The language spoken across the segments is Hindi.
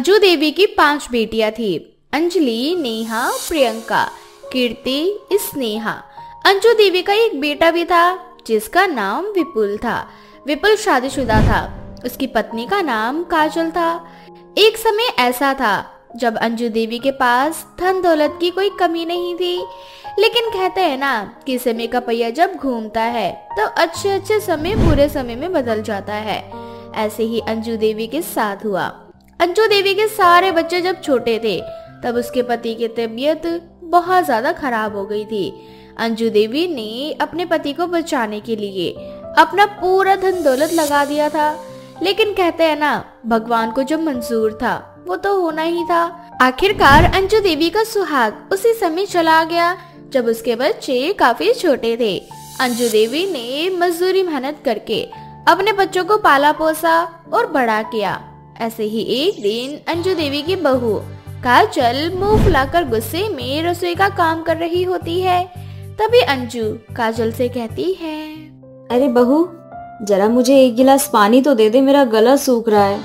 अंजू देवी की 5 बेटियां थी। अंजलि, नेहा, प्रियंका, कीर्ति, स्नेहा। अंजू देवी का एक बेटा भी था जिसका नाम विपुल था। विपुल शादीशुदा था। उसकी पत्नी का नाम काजल था। एक समय ऐसा था जब अंजू देवी के पास धन दौलत की कोई कमी नहीं थी, लेकिन कहते हैं ना कि समय का पहिया जब घूमता है तो अच्छे अच्छे समय बुरे समय में बदल जाता है। ऐसे ही अंजू देवी के साथ हुआ। अंजू देवी के सारे बच्चे जब छोटे थे तब उसके पति की तबीयत बहुत ज्यादा खराब हो गई थी। अंजू देवी ने अपने पति को बचाने के लिए अपना पूरा धन दौलत लगा दिया था, लेकिन कहते हैं ना भगवान को जो मंजूर था वो तो होना ही था। आखिरकार अंजू देवी का सुहाग उसी समय चला गया जब उसके बच्चे काफी छोटे थे। अंजू देवी ने मजदूरी मेहनत करके अपने बच्चों को पाला पोसा और बड़ा किया। ऐसे ही एक दिन अंजू देवी की बहू काजल मुंह फुलाकर गुस्से में रसोई का काम कर रही होती है। तभी अंजू काजल से कहती है, अरे बहू, जरा मुझे एक गिलास पानी तो दे दे, मेरा गला सूख रहा है।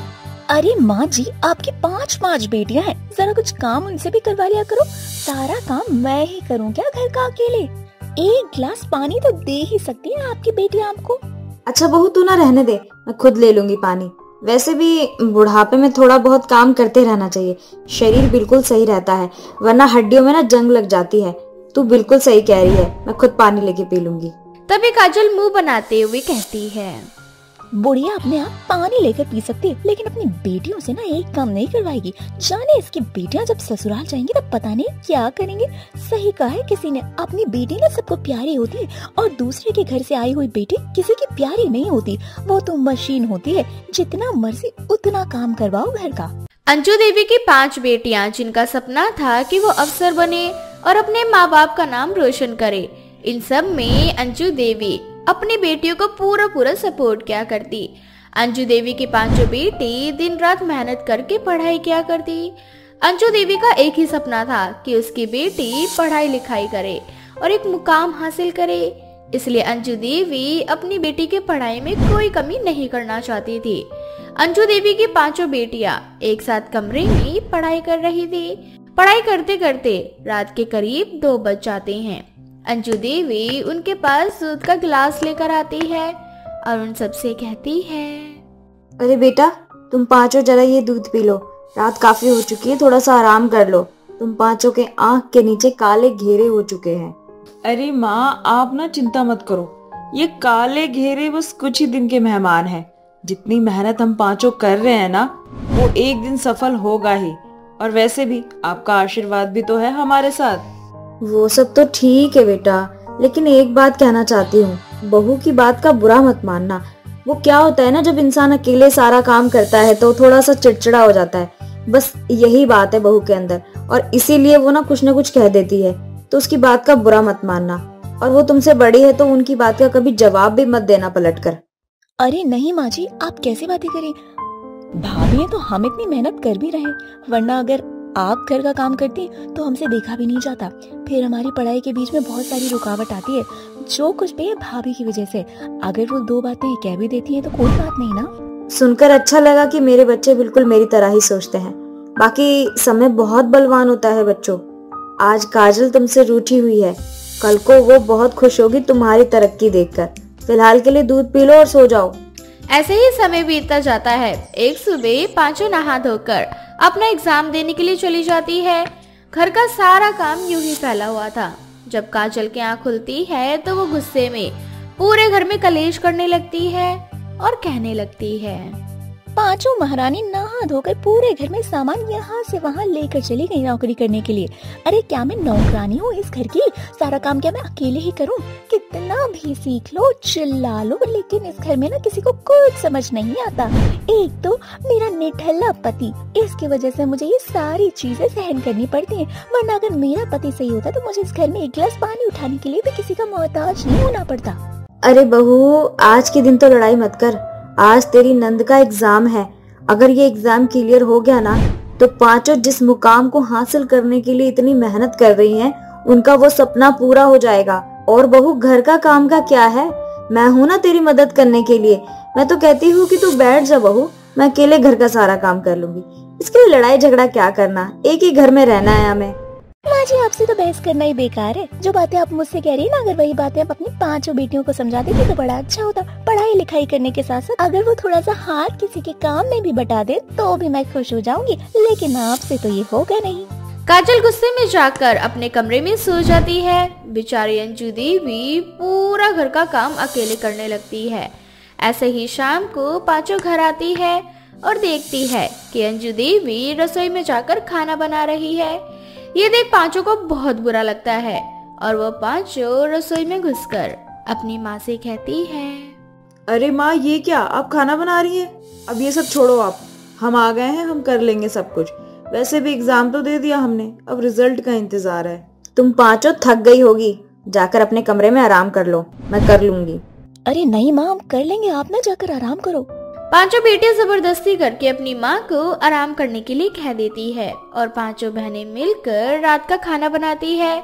अरे माँ जी, आपकी 5 बेटियां हैं, जरा कुछ काम उनसे भी करवा लिया करो। सारा काम मैं ही करूँ क्या घर का अकेले? एक गिलास पानी तो दे ही सकती है आपकी बेटी आपको। अच्छा बहू, तू ना रहने दे, मैं खुद ले लूंगी पानी। वैसे भी बुढ़ापे में थोड़ा बहुत काम करते रहना चाहिए, शरीर बिल्कुल सही रहता है, वरना हड्डियों में ना जंग लग जाती है। तू बिल्कुल सही कह रही है, मैं खुद पानी लेके पी लूंगी। तभी काजल मुंह बनाते हुए कहती है, बुढ़िया अपने आप पानी लेकर पी सकती है, लेकिन अपनी बेटियों से ना एक काम नहीं करवाएगी। जाने इसकी बेटियां जब ससुराल जाएंगी तब पता नहीं क्या करेंगे। सही कहा है किसी ने, अपनी बेटी ना सबको प्यारी होती है और दूसरे के घर से आई हुई बेटी किसी की प्यारी नहीं होती। वो तो मशीन होती है, जितना मर्जी उतना काम करवाओ घर का। अंजू देवी की 5 बेटियां जिनका सपना था कि वो अफसर बने और अपने माँ बाप का नाम रोशन करे, इन सब में अंजू देवी अपनी बेटियों को पूरा सपोर्ट किया करती। अंजू देवी की 5 बेटी दिन रात मेहनत करके पढ़ाई किया करती। अंजू देवी का एक ही सपना था कि उसकी बेटी पढ़ाई लिखाई करे और एक मुकाम हासिल करे, इसलिए अंजू देवी अपनी बेटी की पढ़ाई में कोई कमी नहीं करना चाहती थी। अंजू देवी की 5 बेटियां एक साथ कमरे में पढ़ाई कर रही थी। पढ़ाई करते करते रात के करीब 2 बज जाते हैं। अंजू देवी उनके पास दूध का गिलास लेकर आती है और उन सबसे कहती है, अरे बेटा, तुम 5 जरा ये दूध पी लो, रात काफी हो चुकी है, थोड़ा सा आराम कर लो। तुम 5 के आंख के नीचे काले घेरे हो चुके हैं। अरे माँ, आप ना चिंता मत करो, ये काले घेरे बस कुछ ही दिन के मेहमान हैं। जितनी मेहनत हम 5 कर रहे हैं ना, वो एक दिन सफल होगा ही। और वैसे भी आपका आशीर्वाद भी तो है हमारे साथ। वो सब तो ठीक है बेटा, लेकिन एक बात कहना चाहती हूँ, बहू की बात का बुरा मत मानना। वो क्या होता है ना, जब इंसान अकेले सारा काम करता है तो थोड़ा सा चिड़चिड़ा हो जाता है, बस यही बात है बहू के अंदर, और इसीलिए वो ना कुछ कह देती है। तो उसकी बात का बुरा मत मानना, और वो तुमसे बड़ी है तो उनकी बात का कभी जवाब भी मत देना पलट कर। अरे नहीं माँ जी, आप कैसी बातें करें? भाभी है तो हम इतनी मेहनत कर भी रहे, वरना अगर आप घर का काम करती तो हमसे देखा भी नहीं जाता। फिर हमारी पढ़ाई के बीच में बहुत सारी रुकावट आती है, जो कुछ भी है भाभी की वजह से। अगर वो 2 बातें कह भी देती हैं तो कोई बात नहीं ना। सुनकर अच्छा लगा कि मेरे बच्चे बिल्कुल मेरी तरह ही सोचते हैं। बाकी समय बहुत बलवान होता है बच्चों। आज काजल तुमसे रूठी हुई है, कल को वो बहुत खुश होगी तुम्हारी तरक्की देखकर। फिलहाल के लिए दूध पी लो और सो जाओ। ऐसे ही समय बीतता जाता है। एक सुबह 5 नहा धोकर अपना एग्जाम देने के लिए चली जाती है। घर का सारा काम यूं ही फैला हुआ था। जब काजल की आंख खुलती है तो वो गुस्से में पूरे घर में कलेश करने लगती है और कहने लगती है, 5 महारानी नहा धोकर पूरे घर में सामान यहाँ से वहाँ लेकर चली गई नौकरी करने के लिए। अरे क्या मैं नौकरानी हूँ इस घर की? सारा काम क्या मैं अकेले ही करूँ? कितना भी सीख लो, चिल्ला लो, लेकिन इस घर में ना किसी को कुछ समझ नहीं आता। एक तो मेरा निठल्ला पति, इसकी वजह से मुझे ये सारी चीजें सहन करनी पड़ती है, वरना अगर मेरा पति सही होता तो मुझे इस घर में एक गिलास पानी उठाने के लिए भी किसी का मोहताज नहीं होना पड़ता। अरे बहू, आज के दिन तो लड़ाई मत कर। आज तेरी नंद का एग्जाम है, अगर ये एग्जाम क्लियर हो गया ना तो 5 जिस मुकाम को हासिल करने के लिए इतनी मेहनत कर रही हैं, उनका वो सपना पूरा हो जाएगा। और बहू, घर का काम का क्या है, मैं हूँ ना तेरी मदद करने के लिए। मैं तो कहती हूँ कि तू बैठ जा बहू, मैं अकेले घर का सारा काम कर लूंगी। इसके लिए लड़ाई झगड़ा क्या करना, एक ही घर में रहना है हमें। माँ जी आपसे तो बहस करना ही बेकार है। जो बातें आप मुझसे कह रही है ना, अगर वही बातें आप अपनी 5 बेटियों को समझा देती तो बड़ा अच्छा होता। पढ़ाई लिखाई करने के साथ साथ अगर वो थोड़ा सा हाथ किसी के काम में भी बटा दे तो भी मैं खुश हो जाऊंगी, लेकिन आपसे तो ये होगा नहीं। काजल गुस्से में जाकर अपने कमरे में सो जाती है। बेचारी अंजू देवी पूरा घर का काम अकेले करने लगती है। ऐसे ही शाम को पांचों घर आती है और देखती है कि अंजू देवी रसोई में जाकर खाना बना रही है। ये देख पांचों को बहुत बुरा लगता है और वो पांचों रसोई में घुसकर अपनी माँ से कहती है, अरे माँ ये क्या, आप खाना बना रही हैं? अब ये सब छोड़ो, आप हम आ गए हैं, हम कर लेंगे सब कुछ। वैसे भी एग्जाम तो दे दिया हमने, अब रिजल्ट का इंतजार है। तुम पांचों थक गई होगी, जाकर अपने कमरे में आराम कर लो, मैं कर लूंगी। अरे नहीं माँ, हम कर लेंगे, आप ना जाकर आराम करो। पांचों बेटियां जबरदस्ती करके अपनी माँ को आराम करने के लिए कह देती है और पांचों बहनें मिलकर रात का खाना बनाती है।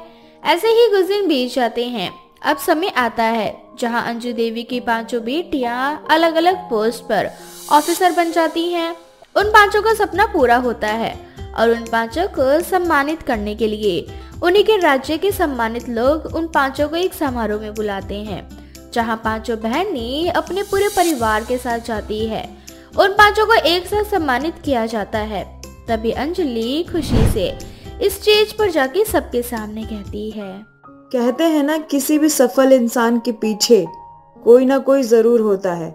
ऐसे ही कुछ दिन बीत जाते हैं। अब समय आता है जहाँ अंजू देवी की पांचों बेटियां अलग अलग पोस्ट पर ऑफिसर बन जाती हैं। उन पांचों का सपना पूरा होता है और उन पांचों को सम्मानित करने के लिए उन्हीं के राज्य के सम्मानित लोग उन पांचों को एक समारोह में बुलाते हैं, जहां पांचों बहनें अपने पूरे परिवार के साथ जाती है। उन पांचों को एक साथ सम्मानित किया जाता है। तभी अंजलि खुशी से स्टेज पर जाके सबके सामने कहती है, कहते हैं ना, किसी भी सफल इंसान के पीछे कोई ना कोई जरूर होता है,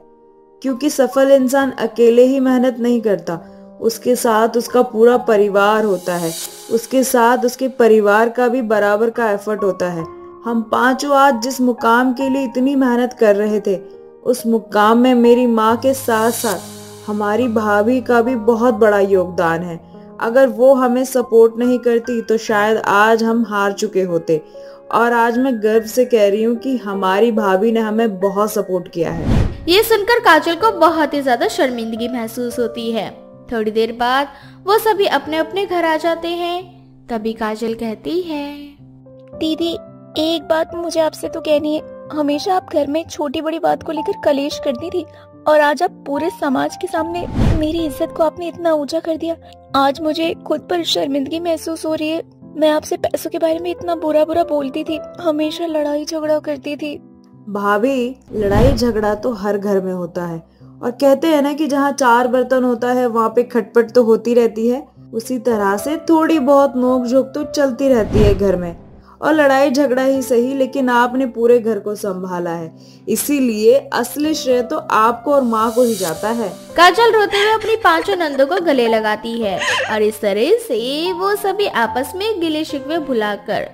क्योंकि सफल इंसान अकेले ही मेहनत नहीं करता, उसके साथ उसका पूरा परिवार होता है, उसके साथ उसके परिवार का भी बराबर का एफर्ट होता है। हम पांचों आज जिस मुकाम के लिए इतनी मेहनत कर रहे थे, उस मुकाम में मेरी माँ के साथ साथ हमारी भाभी का भी बहुत बड़ा योगदान है। अगर वो हमें सपोर्ट नहीं करती तो शायद आज हम हार चुके होते। और आज मैं गर्व से कह रही हूँ कि हमारी भाभी ने हमें बहुत सपोर्ट किया है। ये सुनकर काजल को बहुत ही ज्यादा शर्मिंदगी महसूस होती है। थोड़ी देर बाद वो सभी अपने अपने घर आ जाते हैं। तभी काजल कहती है, दीदी एक बात मुझे आपसे तो कहनी है। हमेशा आप घर में छोटी बड़ी बात को लेकर कलेश करती थी और आज आप पूरे समाज के सामने मेरी इज्जत को आपने इतना ऊंचा कर दिया। आज मुझे खुद पर शर्मिंदगी महसूस हो रही है। मैं आपसे पैसों के बारे में इतना बुरा बुरा बोलती थी, हमेशा लड़ाई झगड़ा करती थी। भाभी, लड़ाई झगड़ा तो हर घर में होता है और कहते हैं ना कि जहाँ 4 बर्तन होता है वहाँ पे खटपट तो होती रहती है। उसी तरह से थोड़ी बहुत नोक-झोंक तो चलती रहती है घर में, और लड़ाई झगड़ा ही सही, लेकिन आपने पूरे घर को संभाला है, इसीलिए असली श्रेय तो आपको और माँ को ही जाता है। काजल रोते हुए अपनी पांचों नंदों को गले लगाती है और इस तरह से वो सभी आपस में गिले शिकवे भुलाकर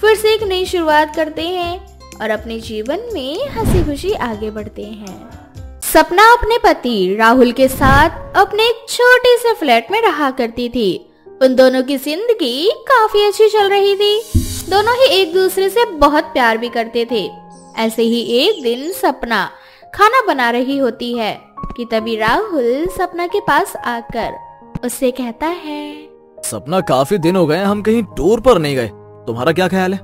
फिर से एक नई शुरुआत करते हैं और अपने जीवन में हंसी खुशी आगे बढ़ते हैं। सपना अपने पति राहुल के साथ अपने एक छोटे से फ्लैट में रहा करती थी। उन दोनों की जिंदगी काफी अच्छी चल रही थी। दोनों ही एक दूसरे से बहुत प्यार भी करते थे। ऐसे ही एक दिन सपना खाना बना रही होती है कि तभी राहुल सपना के पास आकर उससे कहता है, सपना काफी दिन हो गए हम कहीं टूर पर नहीं गए, तुम्हारा क्या ख्याल है?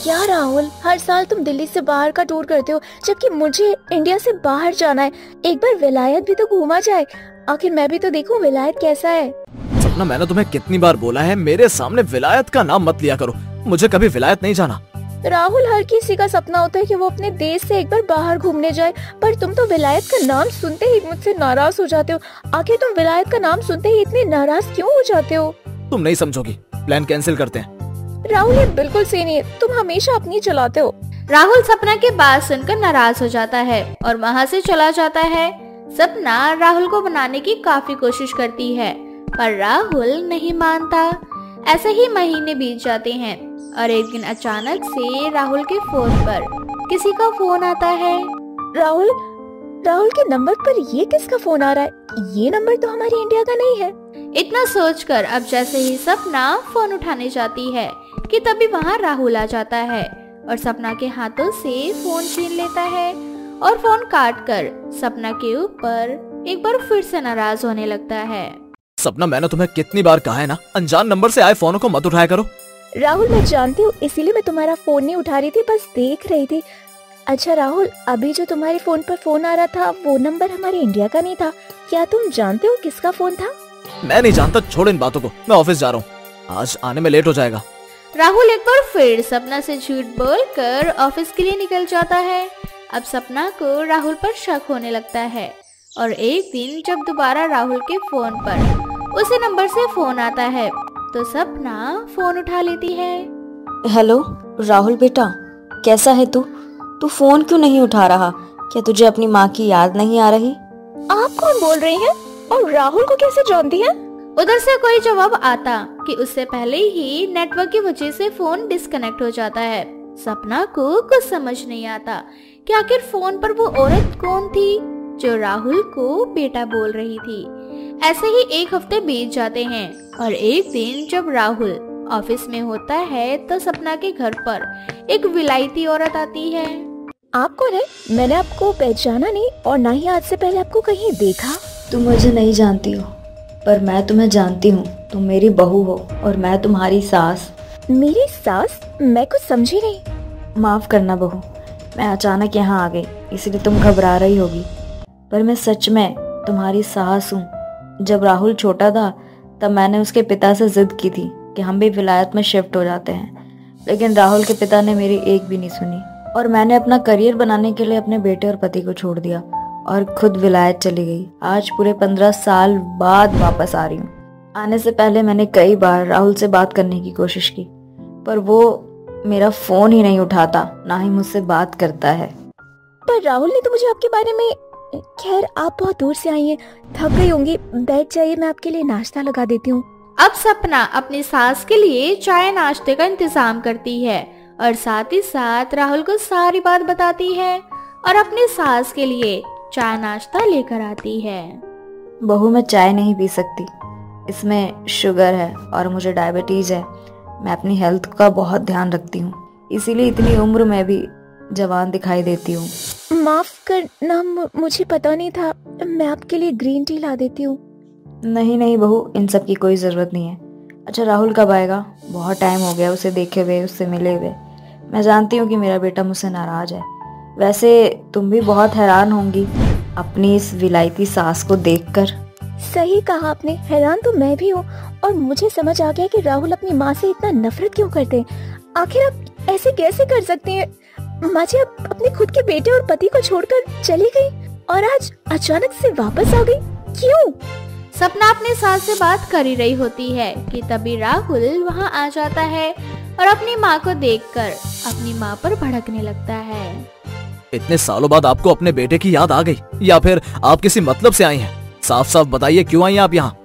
क्या राहुल, हर साल तुम दिल्ली से बाहर का टूर करते हो, जबकि मुझे इंडिया से बाहर जाना है। एक बार विलायत भी तो घूमा जाए, आखिर मैं भी तो देखूं विलायत कैसा है। सपना, मैंने तुम्हें कितनी बार बोला है मेरे सामने विलायत का नाम मत लिया करो, मुझे कभी विलायत नहीं जाना। राहुल, हर किसी का सपना होता है कि वो अपने देश से एक बार बाहर घूमने जाए, पर तुम तो विलायत का नाम सुनते ही मुझसे नाराज हो जाते हो। आखिर तुम विलायत का नाम सुनते ही इतने नाराज क्यों हो जाते हो? तुम नहीं समझोगी, प्लान कैंसिल करते हैं। राहुल, ये बिल्कुल सही नहीं है, तुम हमेशा अपनी चलाते हो। राहुल सपना के बात सुनकर नाराज हो जाता है और वहाँ से चला जाता है। सपना राहुल को मनाने की काफी कोशिश करती है, पर राहुल नहीं मानता। ऐसे ही महीने बीत जाते हैं और एक दिन अचानक से राहुल के फोन पर किसी का फोन आता है। राहुल के नंबर पर ये किसका फोन आ रहा है? ये नंबर तो हमारे इंडिया का नहीं है। इतना सोचकर अब जैसे ही सपना फोन उठाने जाती है कि तभी वहाँ राहुल आ जाता है और सपना के हाथों से फोन छीन लेता है और फोन काट कर सपना के ऊपर एक बार फिर से नाराज होने लगता है। सपना, मैंने तुम्हें कितनी बार कहा है ना, अनजान नंबर से आए फोनों को मत उठाया करो। राहुल, मैं जानती हूँ, इसीलिए मैं तुम्हारा फोन नहीं उठा रही थी, बस देख रही थी। अच्छा राहुल, अभी जो तुम्हारे फोन पर फोन आ रहा था वो नंबर हमारे इंडिया का नहीं था। क्या तुम जानते हो किसका फोन था? मैं नहीं जानता, छोड़ इन बातों को, मैं ऑफिस जा रहा हूँ, आज आने में लेट हो जाएगा। राहुल एक बार फिर सपना से झूठ बोलकर ऑफिस के लिए निकल जाता है। अब सपना को राहुल पर शक होने लगता है और एक दिन जब दोबारा राहुल के फोन पर उसी नंबर से फोन आता है तो सपना फोन उठा लेती है। हेलो राहुल बेटा, कैसा है तू? तू फोन क्यों नहीं उठा रहा? क्या तुझे अपनी माँ की याद नहीं आ रही? आप कौन बोल रही हैं? और राहुल को कैसे जानती हैं? उधर से कोई जवाब आता कि उससे पहले ही नेटवर्क की वजह से फोन डिस्कनेक्ट हो जाता है। सपना को कुछ समझ नहीं आता कि आखिर फोन पर वो औरत कौन थी जो राहुल को बेटा बोल रही थी। ऐसे ही एक हफ्ते बीत जाते हैं और एक दिन जब राहुल ऑफिस में होता है तो सपना के घर पर एक विलायती औरत आती है। आप कौन है? मैंने आपको पहचाना नहीं और ना ही आज से पहले आपको कहीं देखा। तुम मुझे नहीं जानती हो पर मैं तुम्हें जानती हूँ। तुम मेरी बहू हो और मैं तुम्हारी सास। मेरी सास? मैं कुछ समझी नहीं। माफ करना बहू, मैं अचानक यहाँ आ गई इसलिए तुम घबरा रही होगी, पर मैं सच में तुम्हारी सास हूँ। जब राहुल छोटा था तब मैंने उसके पिता से जिद की थी कि हम भी विलायत में शिफ्ट हो जाते हैं, लेकिन राहुल के पिता ने मेरी एक भी नहीं सुनी और मैंने अपना करियर बनाने के लिए अपने बेटे और पति को छोड़ दिया और खुद विलायत चली गई। आज पूरे 15 साल बाद वापस आ रही हूँ। आने से पहले मैंने कई बार राहुल से बात करने की कोशिश की पर वो मेरा फोन ही नहीं उठाता, ना ही मुझसे बात करता है। पर राहुल ने तो मुझे आपके बारे में। खैर, आप बहुत दूर से आई हैं, थक गई होंगी, बैठ जाइए, मैं आपके लिए नाश्ता लगा देती हूँ। अब सपना अपनी सास के लिए चाय नाश्ते का इंतजाम करती है और साथ ही साथ राहुल को सारी बात बताती है और अपनी सास के लिए चाय नाश्ता लेकर आती है। बहू मैं चाय नहीं पी सकती, इसमें शुगर है और मुझे डायबिटीज है। मैं अपनी हेल्थ का बहुत ध्यान रखती हूँ, इसीलिए इतनी उम्र में भी जवान दिखाई देती हूँ। माफ करना, मुझे पता नहीं था। मैं आपके लिए ग्रीन टी ला देती हूँ। नहीं नहीं बहू, इन सब की कोई जरूरत नहीं है। अच्छा राहुल कब आएगा? बहुत टाइम हो गया उसे देखे हुए, उससे मिले हुए। मैं जानती हूँ कि मेरा बेटा मुझसे नाराज है। वैसे तुम भी बहुत हैरान होंगी अपनी इस विलायती सास को देखकर। सही कहा आपने, हैरान तो मैं भी हूँ और मुझे समझ आ गया कि राहुल अपनी माँ से इतना नफरत क्यों करते हैं। आखिर आप ऐसे कैसे कर सकते हैं? माँ जी आप अपने खुद के बेटे और पति को छोड़कर चली गई और आज अचानक से वापस आ गई, क्यों? सपना अपने सास से बात कर ही रही होती है कि तभी राहुल वहाँ आ जाता है और अपनी माँ को देखकर अपनी माँ पर भड़कने लगता है। इतने सालों बाद आपको अपने बेटे की याद आ गई या फिर आप किसी मतलब से आई हैं? साफ साफ बताइए, क्यों आई आप यहाँ?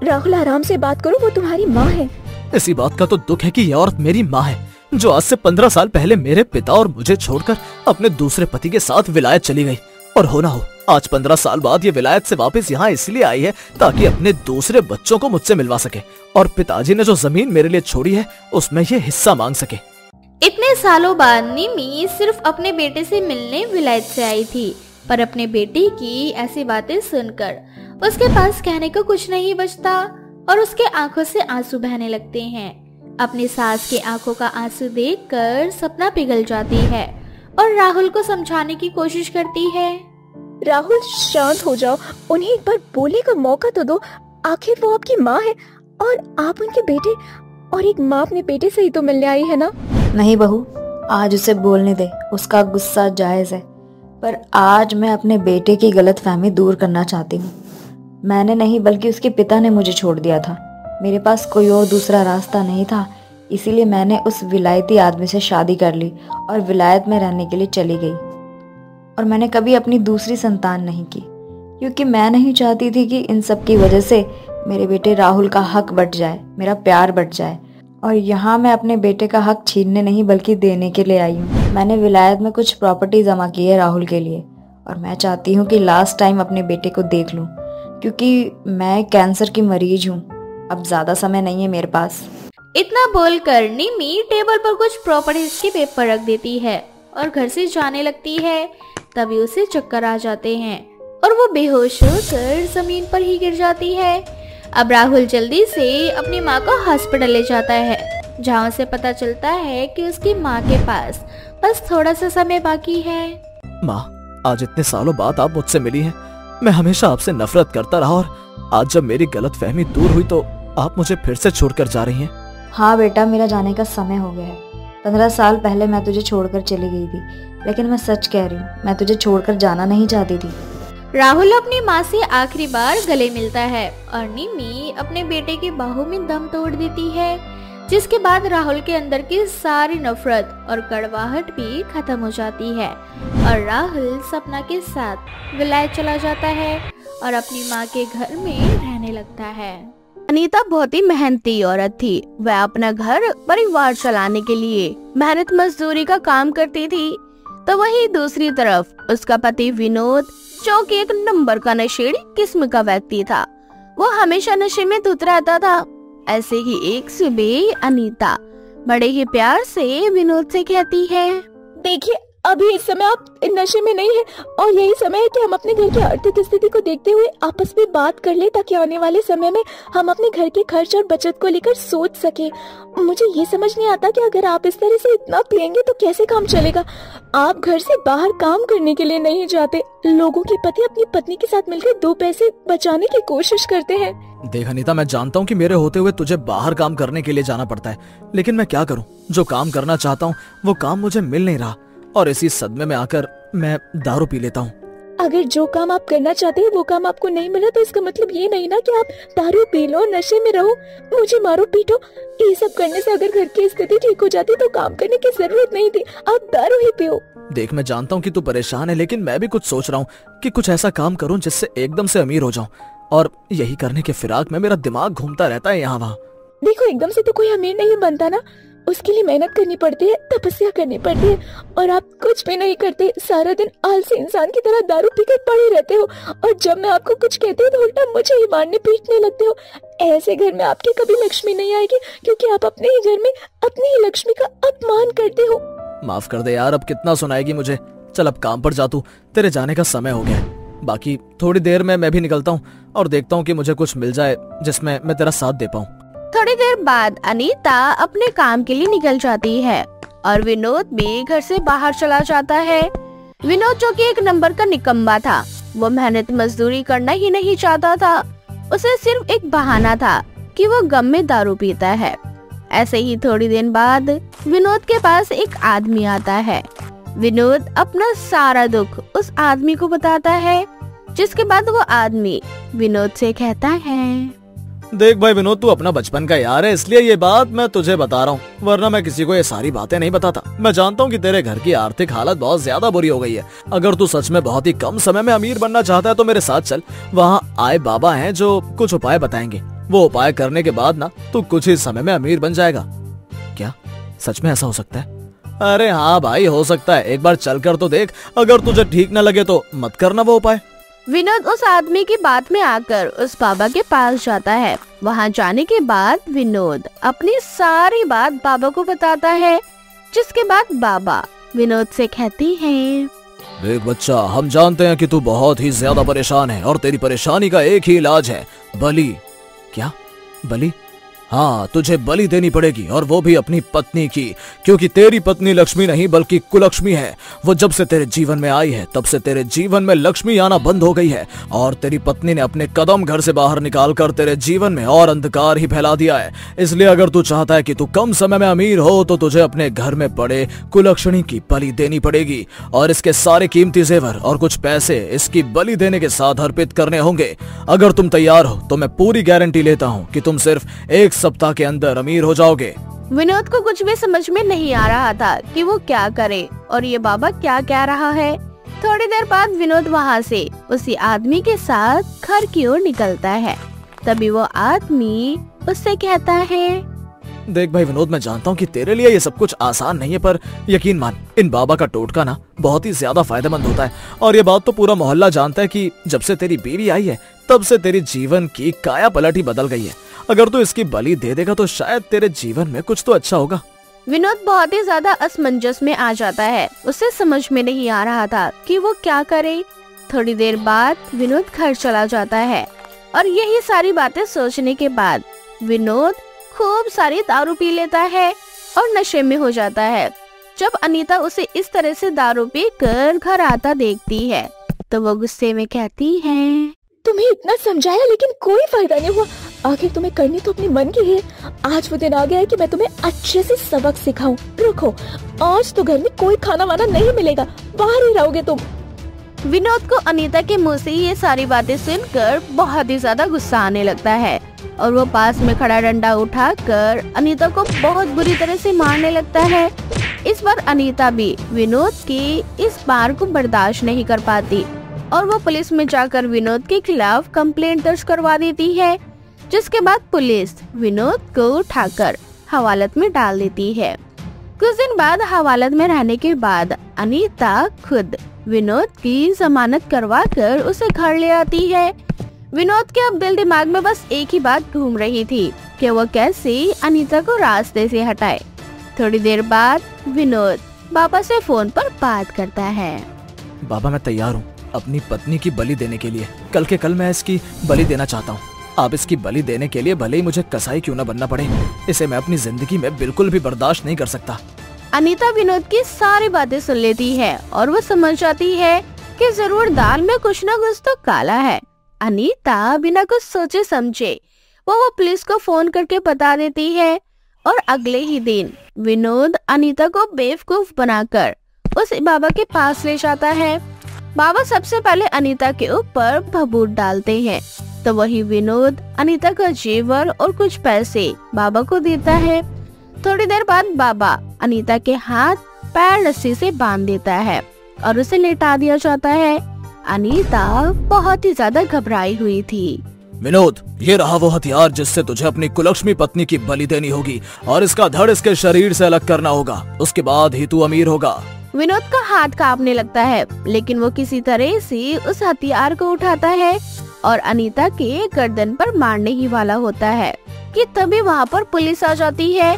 राहुल आराम से बात करो, वो तुम्हारी माँ है। इसी बात का तो दुख है कि यह औरत मेरी माँ है जो आज से 15 साल पहले मेरे पिता और मुझे छोड़कर अपने दूसरे पति के साथ विलायत चली गई। और होना हो आज 15 साल बाद ये विलायत से वापस यहाँ इसलिए आई है ताकि अपने दूसरे बच्चों को मुझसे मिलवा सके और पिताजी ने जो जमीन मेरे लिए छोड़ी है उसमें ये हिस्सा मांग सके। इतने सालों बाद निमी सिर्फ अपने बेटे से मिलने विलायत से आई थी, पर अपने बेटे की ऐसी बातें सुनकर उसके पास कहने को कुछ नहीं बचता और उसके आंखों से आंसू बहने लगते हैं। अपनी सास के आंखों का आंसू देखकर सपना पिघल जाती है और राहुल को समझाने की कोशिश करती है। राहुल शांत हो जाओ, उन्हें एक बार बोलने का मौका तो दो। आखिर वो आपकी माँ है और आप उनके बेटे, और एक माँ अपने बेटे से ही तो मिलने आई है ना। नहीं बहू, आज उसे बोलने दे, उसका गुस्सा जायज है, पर आज मैं अपने बेटे की गलतफहमी दूर करना चाहती हूँ। मैंने नहीं बल्कि उसके पिता ने मुझे छोड़ दिया था। मेरे पास कोई और दूसरा रास्ता नहीं था, इसीलिए मैंने उस विलायती आदमी से शादी कर ली और विलायत में रहने के लिए चली गई। और मैंने कभी अपनी दूसरी संतान नहीं की क्योंकि मैं नहीं चाहती थी कि इन सब की वजह से मेरे बेटे राहुल का हक बट जाए, मेरा प्यार बट जाए। और यहाँ मैं अपने बेटे का हक छीनने नहीं बल्कि देने के लिए आई हूँ। मैंने विलायत में कुछ प्रॉपर्टी जमा की है राहुल के लिए और मैं चाहती हूँ कि लास्ट टाइम अपने बेटे को देख लूँ क्योंकि मैं कैंसर की मरीज हूँ। अब ज्यादा समय नहीं है मेरे पास। इतना बोलकर निमी टेबल पर कुछ प्रॉपर्टीज के पेपर रख देती है और घर से जाने लगती है। तभी उसे चक्कर आ जाते हैं और वो बेहोश होकर जमीन पर ही गिर जाती है। अब राहुल जल्दी से अपनी माँ को हॉस्पिटल ले जाता है जहाँ उसे पता चलता है कि उसकी माँ के पास बस थोड़ा सा समय बाकी है। माँ, आज इतने सालों बाद आप मुझसे मिली हैं मैं हमेशा आपसे नफरत करता रहा और आज जब मेरी गलतफहमी दूर हुई तो आप मुझे फिर से छोड़कर जा रही हैं। हाँ बेटा, मेरा जाने का समय हो गया है। 15 साल पहले मैं तुझे छोड़कर चली गई थी, लेकिन मैं सच कह रही हूँ, मैं तुझे छोड़कर जाना नहीं चाहती थी। राहुल अपनी माँ से आखिरी बार गले मिलता है और निमी अपने बेटे की बाहों में दम तोड़ देती है, जिसके बाद राहुल के अंदर की सारी नफरत और कड़वाहट भी खत्म हो जाती है और राहुल सपना के साथ विलायत चला जाता है और अपनी माँ के घर में रहने लगता है। अनीता बहुत ही मेहनती औरत थी। वह अपना घर परिवार चलाने के लिए मेहनत मजदूरी का काम करती थी, तो वही दूसरी तरफ उसका पति विनोद, जो कि एक नंबर का नशेड़ी किस्म का व्यक्ति था, वो हमेशा नशे में धुत रहता था। ऐसे ही एक सुबह अनीता बड़े ही प्यार से विनोद से कहती है, देखिए अभी इस समय आप नशे में नहीं है और यही समय है कि हम अपने घर की आर्थिक स्थिति को देखते हुए आपस में बात कर ले, ताकि आने वाले समय में हम अपने घर के खर्च और बचत को लेकर सोच सके। मुझे ये समझ नहीं आता कि अगर आप इस तरह से इतना पिएंगे तो कैसे काम चलेगा। आप घर से बाहर काम करने के लिए नहीं जाते। लोगों के पति अपनी पत्नी के साथ मिलकर 2 पैसे बचाने की कोशिश करते हैं। देख अनीता, मैं जानता हूँ कि मेरे होते हुए तुझे बाहर काम करने के लिए जाना पड़ता है, लेकिन मैं क्या करूँ। जो काम करना चाहता हूँ वो काम मुझे मिल नहीं रहा और इसी सदमे में आकर मैं दारू पी लेता हूँ। अगर जो काम आप करना चाहते हैं वो काम आपको नहीं मिला तो इसका मतलब ये नहीं ना कि आप दारू पी लो, नशे में रहो, मुझे मारो पीटो। ये सब करने से अगर घर की स्थिति ठीक हो जाती तो काम करने की जरूरत नहीं थी। आप दारू ही पियो। देख, मैं जानता हूँ कि तू परेशान है, लेकिन मैं भी कुछ सोच रहा हूँ कि कुछ ऐसा काम करूँ जिससे एकदम से अमीर हो जाऊँ, और यही करने के फिराक में मेरा दिमाग घूमता रहता है यहाँ वहाँ। देखो, एकदम से तो कोई अमीर नहीं बनता ना, उसके लिए मेहनत करनी पड़ती है, तपस्या करनी पड़ती है, और आप कुछ भी नहीं करते। सारा दिन आलसी इंसान की तरह दारू पीकर पड़े रहते हो, और जब मैं आपको कुछ कहती हूँ तो उल्टा मुझे ही मारने पीटने लगते हो। ऐसे घर में आपकी कभी लक्ष्मी नहीं आएगी, क्योंकि आप अपने ही घर में अपनी ही लक्ष्मी का अपमान करते हो। माफ कर दे यार, अब कितना सुनाएगी मुझे। चल अब काम पर जा तू, तेरे जाने का समय हो गया है। बाकी थोड़ी देर में मैं भी निकलता हूँ और देखता हूँ कि मुझे कुछ मिल जाए जिसमें मैं तेरा साथ दे पाऊँ। थोड़ी देर बाद अनीता अपने काम के लिए निकल जाती है और विनोद भी घर से बाहर चला जाता है। विनोद, जो कि एक नंबर का निकम्मा था, वो मेहनत मजदूरी करना ही नहीं चाहता था। उसे सिर्फ एक बहाना था कि वो गम में दारू पीता है। ऐसे ही थोड़ी देर बाद विनोद के पास एक आदमी आता है। विनोद अपना सारा दुख उस आदमी को बताता है, जिसके बाद वो आदमी विनोद से कहता है, देख भाई विनोद, तू अपना बचपन का यार है, इसलिए ये बात मैं तुझे बता रहा हूँ, वरना मैं किसी को ये सारी बातें नहीं बताता। मैं जानता हूँ कि तेरे घर की आर्थिक हालत बहुत ज्यादा बुरी हो गई है। अगर तू सच में बहुत ही कम समय में अमीर बनना चाहता है तो मेरे साथ चल। वहाँ आए बाबा हैं जो कुछ उपाय बताएंगे। वो उपाय करने के बाद ना तू कुछ ही समय में अमीर बन जाएगा। क्या सच में ऐसा हो सकता है? अरे हाँ भाई, हो सकता है। एक बार चल कर तो देख, अगर तुझे ठीक न लगे तो मत करना वो उपाय। विनोद उस आदमी की बात में आकर उस बाबा के पास जाता है। वहाँ जाने के बाद विनोद अपनी सारी बात बाबा को बताता है, जिसके बाद बाबा विनोद से कहती हैं, देख बच्चा, हम जानते हैं कि तू बहुत ही ज्यादा परेशान है और तेरी परेशानी का एक ही इलाज है, बलि। क्या बलि? हाँ, तुझे बलि देनी पड़ेगी, और वो भी अपनी पत्नी की, क्योंकि तेरी पत्नी लक्ष्मी नहीं बल्कि कुलक्ष्मी है। वो जब से तेरे जीवन में आई है तब से तेरे जीवन में लक्ष्मी आना बंद हो गई है, और तेरी पत्नी ने अपने कदम घर से बाहर निकालकर तेरे जीवन में और अंधकार ही फैला दिया है। इसलिए अगर तू चाहता है कि तू कम समय में अमीर हो तो तुझे अपने घर में पड़े कुलक्ष्मी की बलि देनी पड़ेगी, और इसके सारे कीमती जेवर और कुछ पैसे इसकी बलि देने के साथ अर्पित करने होंगे। अगर तुम तैयार हो तो मैं पूरी गारंटी लेता हूँ कि तुम सिर्फ एक सप्ताह के अंदर अमीर हो जाओगे। विनोद को कुछ भी समझ में नहीं आ रहा था कि वो क्या करे और ये बाबा क्या कह रहा है। थोड़ी देर बाद विनोद वहाँ से उसी आदमी के साथ घर की ओर निकलता है। तभी वो आदमी उससे कहता है, देख भाई विनोद, मैं जानता हूँ कि तेरे लिए ये सब कुछ आसान नहीं है, पर यकीन मान, इन बाबा का टोटका ना बहुत ही ज्यादा फायदेमंद होता है। और ये बात तो पूरा मोहल्ला जानता है कि जब से तेरी बीवी आई है तब से तेरे जीवन की काया पलट ही बदल गई है। अगर तू इसकी बलि दे देगा तो शायद तेरे जीवन में कुछ तो अच्छा होगा। विनोद बहुत ही ज्यादा असमंजस में आ जाता है। उसे समझ में नहीं आ रहा था कि वो क्या करे। थोड़ी देर बाद विनोद घर चला जाता है और यही सारी बातें सोचने के बाद विनोद खूब सारी दारू पी लेता है और नशे में हो जाता है। जब अनीता उसे इस तरह से दारू पी कर घर आता देखती है तो वो गुस्से में कहती है, तुम्हें इतना समझाया लेकिन कोई फायदा नहीं हुआ। आखिर तुम्हें करनी तो अपने मन की है। आज वो दिन आ गया है कि मैं तुम्हें अच्छे से सबक सिखाऊं। रुको, आज तो घर में कोई खाना वाना नहीं मिलेगा, बाहर ही रहोगे तुम। विनोद को अनीता के मुंह से ये सारी बातें सुनकर बहुत ही ज्यादा गुस्सा आने लगता है और वो पास में खड़ा डंडा उठाकर अनीता को बहुत बुरी तरह से मारने लगता है। इस बार अनीता भी विनोद की इस बार को बर्दाश्त नहीं कर पाती और वो पुलिस में जाकर विनोद के खिलाफ कंप्लेंट दर्ज करवा देती है, जिसके बाद पुलिस विनोद को उठाकर हवालात में डाल देती है। कुछ दिन बाद हवालात में रहने के बाद अनीता खुद विनोद की जमानत करवाकर उसे घर ले आती है। विनोद के अब दिल दिमाग में बस एक ही बात घूम रही थी कि वो कैसे अनीता को रास्ते से हटाए। थोड़ी देर बाद विनोद बाबा से फोन पर बात करता है। बाबा, मैं तैयार हूँ अपनी पत्नी की बलि देने के लिए। कल के कल मैं इसकी बलि देना चाहता हूँ। आप इसकी बलि देने के लिए भले ही मुझे कसाई क्यों न बनना पड़े, इसे मैं अपनी जिंदगी में बिल्कुल भी बर्दाश्त नहीं कर सकता। अनीता विनोद की सारी बातें सुन लेती है और वो समझ जाती है कि जरूर दाल में कुछ न कुछ तो काला है। अनीता बिना कुछ सोचे समझे वो पुलिस को फोन करके बता देती है और अगले ही दिन विनोद अनीता को बेवकूफ बनाकर उस बाबा के पास ले जाता है। बाबा सबसे पहले अनीता के ऊपर भभूत डालते हैं, तो वही विनोद अनीता का जेवर और कुछ पैसे बाबा को देता है। थोड़ी देर बाद बाबा अनीता के हाथ पैर रस्सी से बांध देता है और उसे लेटा दिया जाता है। अनीता बहुत ही ज्यादा घबराई हुई थी। विनोद, ये रहा वो हथियार जिससे तुझे अपनी कुलक्ष्मी पत्नी की बलि देनी होगी और इसका धड़ इसके शरीर से अलग करना होगा। उसके बाद ही तू अमीर होगा। विनोद का हाथ कांपने लगता है, लेकिन वो किसी तरह से उस हथियार को उठाता है और अनीता के गर्दन पर मारने ही वाला होता है कि तभी वहाँ पर पुलिस आ जाती है।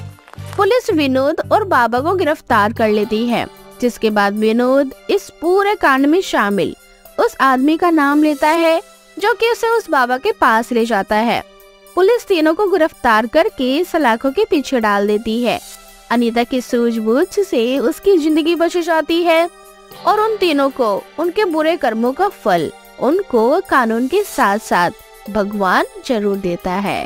पुलिस विनोद और बाबा को गिरफ्तार कर लेती है, जिसके बाद विनोद इस पूरे कांड में शामिल उस आदमी का नाम लेता है जो कि उसे उस बाबा के पास ले जाता है। पुलिस तीनों को गिरफ्तार करके सलाखों के पीछे डाल देती है। अनीता की सूझबूझ से उसकी जिंदगी बच जाती है और उन तीनों को उनके बुरे कर्मों का फल उनको कानून के साथ साथ भगवान जरूर देता है।